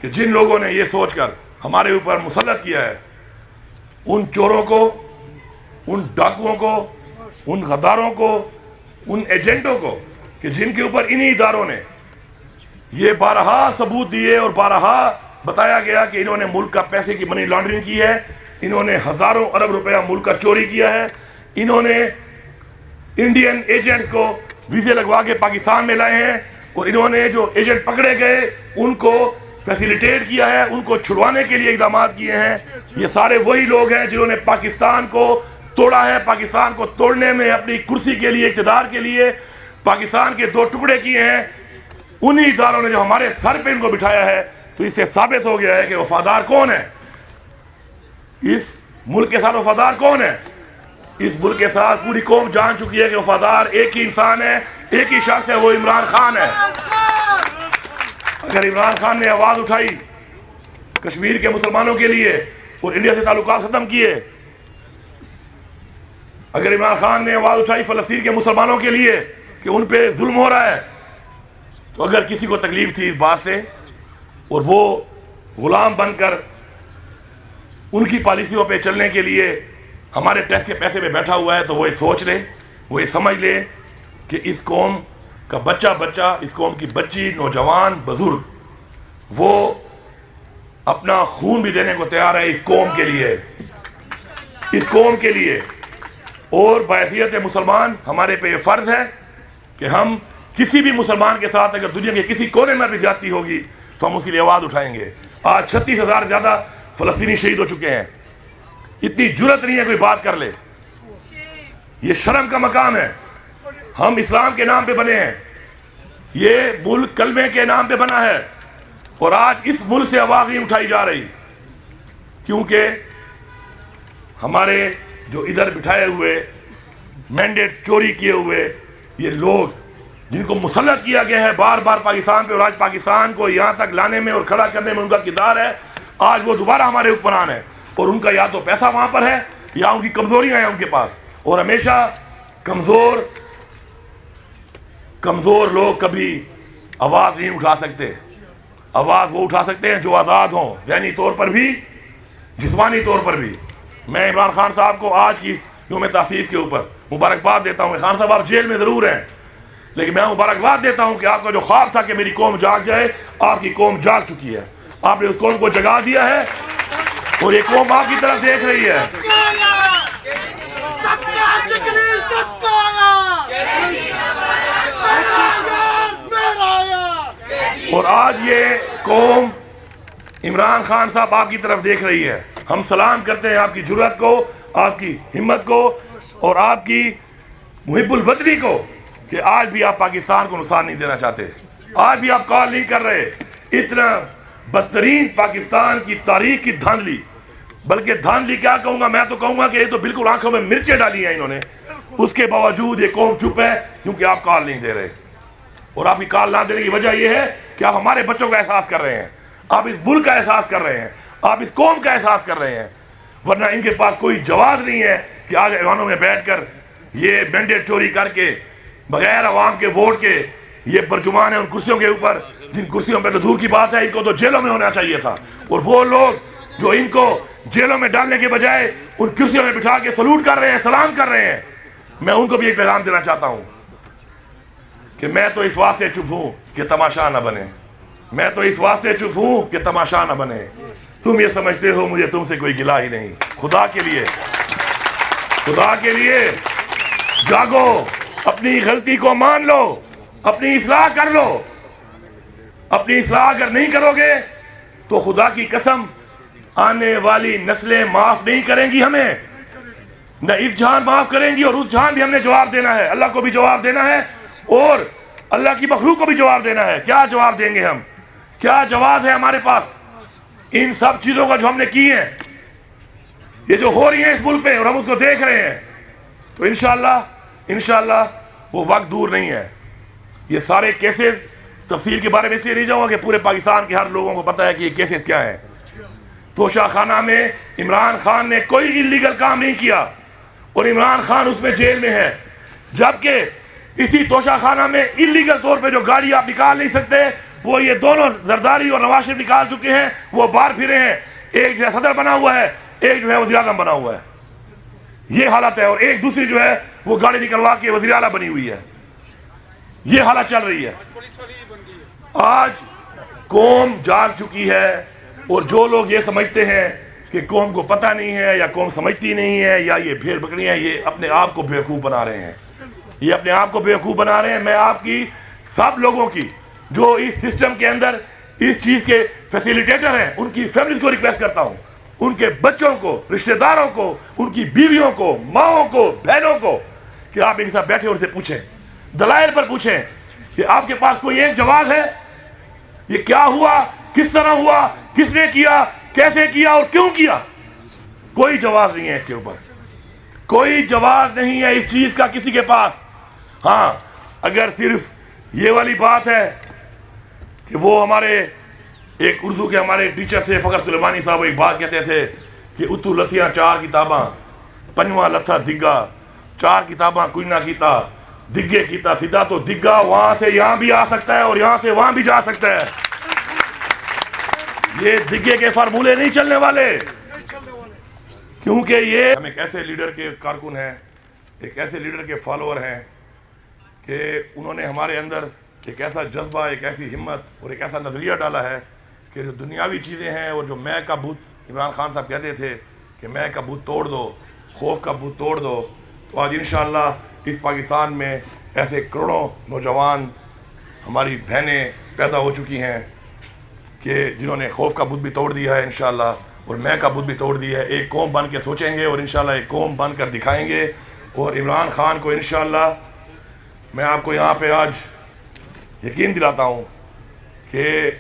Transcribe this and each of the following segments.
کہ جن لوگوں نے یہ سوچ کر ہمارے اوپر مسلط کیا ہے، ان چوروں کو، ان ڈاکوؤں کو، ان غداروں کو، ان ایجنٹوں کو، کہ جن کے اوپر انہی اداروں نے یہ بارہا ثبوت دیے اور بارہا بتایا گیا کہ انہوں نے ملک کا پیسے کی منی لانڈرنگ کی ہے، انہوں نے ہزاروں ارب روپیہ ملک کا چوری کیا ہے، انہوں نے انڈین ایجنٹس کو ویزے لگوا کے پاکستان میں لائے ہیں، اور انہوں نے جو ایجنٹ پکڑے گئے ان کو فیسیلیٹیٹ کیا ہے، ان کو چھڑوانے کے لیے اقدامات کیے ہیں۔ یہ سارے وہی لوگ ہیں جنہوں نے پاکستان کو توڑا ہے، پاکستان کو توڑنے میں اپنی کرسی کے لیے، اقتدار کے لیے پاکستان کے دو ٹکڑے کیے ہیں۔ انہی اداروں نے جو ہمارے سر پہ ان کو بٹھایا ہے، تو اس سے ثابت ہو گیا ہے کہ وفادار کون ہے، اس ملک کے ساتھ وفادار کون ہے۔ اس ملک کے ساتھ پوری قوم جان چکی ہے کہ وفادار ایک ہی انسان ہے، ایک ہی شخص ہے، وہ عمران خان ہے۔ اگر عمران خان نے آواز اٹھائی کشمیر کے مسلمانوں کے لیے اور انڈیا سے تعلقات ختم کیے، اگر عمران خان نے آواز اٹھائی فلسطین کے مسلمانوں کے لیے کہ ان پہ ظلم ہو رہا ہے، تو اگر کسی کو تکلیف تھی اس بات سے اور وہ غلام بن کر ان کی پالیسیوں پہ چلنے کے لیے ہمارے ٹیکس کے پیسے پہ بیٹھا ہوا ہے، تو وہ یہ سوچ لے، وہ یہ سمجھ لے کہ اس قوم کا بچہ، اس قوم کی بچی، نوجوان، بزرگ، وہ اپنا خون بھی دینے کو تیار ہے اس قوم کے لیے، اس قوم کے لیے۔ اور بحیثیت مسلمان ہمارے پہ یہ فرض ہے کہ ہم کسی بھی مسلمان کے ساتھ اگر دنیا کے کسی کونے میں بھی زیادتی ہوگی تو ہم اس کے لیے آواز اٹھائیں گے۔ آج 36,000 زیادہ فلسطینی شہید ہو چکے ہیں، اتنی جرت نہیں ہے کوئی بات کر لے، یہ شرم کا مقام ہے۔ ہم اسلام کے نام پہ بنے ہیں، یہ ملک کلمے کے نام پہ بنا ہے، اور آج اس ملک سے آواز نہیں اٹھائی جا رہی، کیونکہ ہمارے جو ادھر بٹھائے ہوئے مینڈیٹ چوری کیے ہوئے یہ لوگ جن کو مسلط کیا گیا ہے بار بار پاکستان پہ، اور آج پاکستان کو یہاں تک لانے میں اور کھڑا کرنے میں ان کا کردار ہے، آج وہ دوبارہ ہمارے حکمران ہیں، اور ان کا یا تو پیسہ وہاں پر ہے یا ان کی کمزوریاں ہیں ان کے پاس، اور ہمیشہ کمزور لوگ کبھی آواز نہیں اٹھا سکتے۔ آواز وہ اٹھا سکتے ہیں جو آزاد ہوں، ذہنی طور پر بھی، جسمانی طور پر بھی۔ میں عمران خان صاحب کو آج کی یوم تاسیس کے اوپر مبارکباد دیتا ہوں۔ خان صاحب آپ جیل میں ضرور ہیں، لیکن میں مبارکباد دیتا ہوں کہ آپ کا جو خواب تھا کہ میری قوم جاگ جائے، آپ کی قوم جاگ چکی ہے، آپ نے اس قوم کو جگا دیا ہے، اور یہ قوم آپ کی طرف دیکھ رہی ہے۔ اور آج یہ قوم عمران خان صاحب آپ کی طرف دیکھ رہی ہے۔ ہم سلام کرتے ہیں آپ کی جرأت کو، آپ کی ہمت کو، اور آپ کی محب الوطنی کو، کہ آج بھی آپ پاکستان کو نقصان نہیں دینا چاہتے، آج بھی آپ کال نہیں کر رہے۔ اتنا بدترین پاکستان کی تاریخ کی دھاندلی، بلکہ دھاندلی کیا کہوں گا، میں تو کہوں گا کہ یہ تو بالکل آنکھوں میں مرچیں ڈالی ہیں انہوں نے، اس کے باوجود یہ قوم چپ ہے کیونکہ آپ کال نہیں دے رہے۔ اور آپ کی کال نہ دینے کی وجہ یہ ہے کہ آپ ہمارے بچوں کا احساس کر رہے ہیں، آپ اس ملک کا احساس کر رہے ہیں، آپ اس قوم کا احساس کر رہے ہیں، ورنہ ان کے پاس کوئی جواز نہیں ہے کہ آج ایوانوں میں بیٹھ کر یہ مینڈیٹ چوری کر کے بغیر عوام کے ووٹ کے یہ برجمان ہیں ان کرسیوں کے اوپر، جن کرسیوں پہ تو دور کی بات ہے ان کو تو جیلوں میں ہونا چاہیے تھا، اور وہ لوگ جو ان کو جیلوں میں ڈالنے کے بجائے ان کرسیوں میں بٹھا کے سلوٹ کر رہے ہیں، سلام کر رہے ہیں، میں ان کو بھی ایک پیغام دینا چاہتا ہوں کہ میں تو اس واسطے چپ ہوں کہ تماشا نہ بنے، میں تو اس واسطے چپ ہوں کہ تماشا نہ بنے۔ تم یہ سمجھتے ہو مجھے تم سے کوئی گلہ ہی نہیں، خدا کے لیے جاگو، اپنی غلطی کو مان لو، اپنی اصلاح کر لو۔ اپنی اصلاح اگر نہیں کرو گے تو خدا کی قسم آنے والی نسلیں معاف نہیں کریں گی ہمیں، نہ اس جہان معاف کریں گی، اور اس جہان بھی ہم نے جواب دینا ہے، اللہ کو بھی جواب دینا ہے، اور اللہ کی مخلوق کو بھی جواب دینا ہے۔ کیا جواب دیں گے ہم؟ کیا جواز ہے ہمارے پاس ان سب چیزوں کا جو ہم نے کی ہیں، یہ جو ہو رہی ہیں اس ملک پہ، اور ہم اس کو دیکھ رہے ہیں؟ تو انشاءاللہ وہ وقت دور نہیں ہے۔ یہ سارے کیسز تفصیل کے بارے میں اس لیے نہیں جاؤں گا کہ پورے پاکستان کے ہر لوگوں کو پتہ ہے کہ یہ کیسز کیا ہیں۔ توشہ خانہ میں عمران خان نے کوئی انلیگل کام نہیں کیا، اور عمران خان اس میں جیل میں ہے، جبکہ اسی توشہ خانہ میں انلیگل طور پہ جو گاڑی آپ نکال نہیں سکتے وہ یہ دونوں زرداری اور نواز شریف نکال چکے ہیں، وہ باہر پھرے ہیں، ایک جو ہے صدر بنا ہوا ہے، ایک جو ہے وزیر اعظم بنا ہوا ہے، یہ حالت ہے، اور ایک دوسری جو ہے وہ گاڑی نکلوا کے وزیر اعلیٰ بنی ہوئی ہے، یہ حالت چل رہی ہے۔ آج قوم جاگ چکی ہے، اور جو لوگ یہ سمجھتے ہیں کہ قوم کو پتہ نہیں ہے یا قوم سمجھتی نہیں ہے یا یہ بھیڑ بکریاں، یہ اپنے آپ کو بیوقوف بنا رہے ہیں، یہ اپنے آپ کو بیوقوف بنا رہے ہیں۔ میں آپ کی سب لوگوں کی جو اس سسٹم کے اندر اس چیز کے فیسیلیٹیٹر ہیں، ان کی فیملیز کو ریکویسٹ کرتا ہوں، ان کے بچوں کو، رشتہ داروں کو، ان کی بیویوں کو، ماؤں کو، بہنوں کو، کہ آپ ان کے ساتھ بیٹھے اور سے پوچھیں، دلائل پر پوچھیں کہ آپ کے پاس کوئی ایک جواز ہے، یہ کیا ہوا، کس طرح ہوا، کس نے کیا، کیسے کیا اور کیوں کیا؟ کوئی جواز نہیں ہے اس کے اوپر، کوئی جواز نہیں ہے اس چیز کا کسی کے پاس۔ ہاں، اگر صرف یہ والی بات ہے کہ وہ ہمارے ایک اردو کے ہمارے ٹیچر سے فخر سلیمانی صاحب ایک بات کہتے تھے کہ اتو لتھیاں چار کتاباں پنجواں لتھا دگا، چار کتاباں کوئی نہ کیتا دگے کیتا سیدھا، تو دگا وہاں سے یہاں بھی آ سکتا ہے اور یہاں سے وہاں بھی جا سکتا ہے، یہ دگے کے فارمولے نہیں چلنے والے، کیونکہ یہ ہم ایک ایسے لیڈر کے کارکن ہیں، ایک ایسے لیڈر کے فالوور ہیں کہ انہوں نے ہمارے اندر ایک ایسا جذبہ، ایک ایسی ہمت اور ایک ایسا نظریہ ڈالا ہے کہ جو دنیاوی چیزیں ہیں اور جو میں کا بت، عمران خان صاحب کہتے تھے کہ میں کا بت توڑ دو، خوف کا بت توڑ دو، تو آج انشاءاللہ اس پاکستان میں ایسے کروڑوں نوجوان ہماری بہنیں پیدا ہو چکی ہیں کہ جنہوں نے خوف کا بت بھی توڑ دیا ہے انشاءاللہ، اور میں کا بت بھی توڑ دیا ہے، ایک قوم بن کے سوچیں گے اور انشاءاللہ ایک قوم بن کر دکھائیں گے، اور عمران خان کو انشاءاللہ میں آپ کو یہاں پہ آج یقین دلاتا ہوں کہ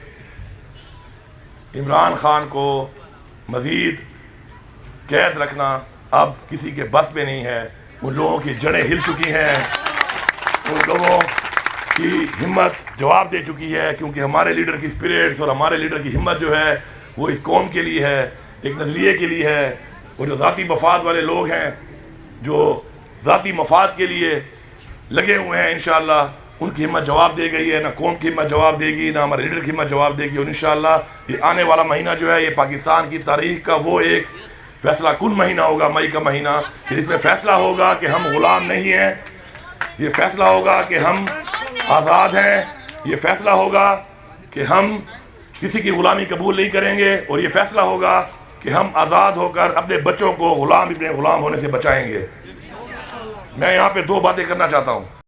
عمران خان کو مزید قید رکھنا اب کسی کے بس میں نہیں ہے، ان لوگوں کی جڑیں ہل چکی ہیں، ان لوگوں کی ہمت جواب دے چکی ہے، کیونکہ ہمارے لیڈر کی اسپرٹس اور ہمارے لیڈر کی ہمت جو ہے وہ اس قوم کے لیے ہے، ایک نظریے کے لیے ہے، اور جو ذاتی مفاد والے لوگ ہیں، جو ذاتی مفاد کے لیے لگے ہوئے ہیں، انشاءاللہ ان کی ہمت جواب دے گئی ہے، نہ قوم کی ہمت جواب دے گی، نہ ہمارے لیڈر کی ہمت جواب دے گی، اور انشاءاللہ یہ آنے والا مہینہ جو ہے یہ پاکستان کی تاریخ کا وہ ایک فیصلہ کن مہینہ ہوگا، مئی کا مہینہ، کہ اس میں فیصلہ ہوگا کہ ہم غلام نہیں ہیں، یہ فیصلہ ہوگا کہ ہم آزاد ہیں، یہ فیصلہ ہوگا کہ ہم کسی کی غلامی قبول نہیں کریں گے، اور یہ فیصلہ ہوگا کہ ہم آزاد ہو کر اپنے بچوں کو غلام ہونے سے بچائیں گے۔ میں یہاں پہ دو باتیں کرنا چاہتا ہوں۔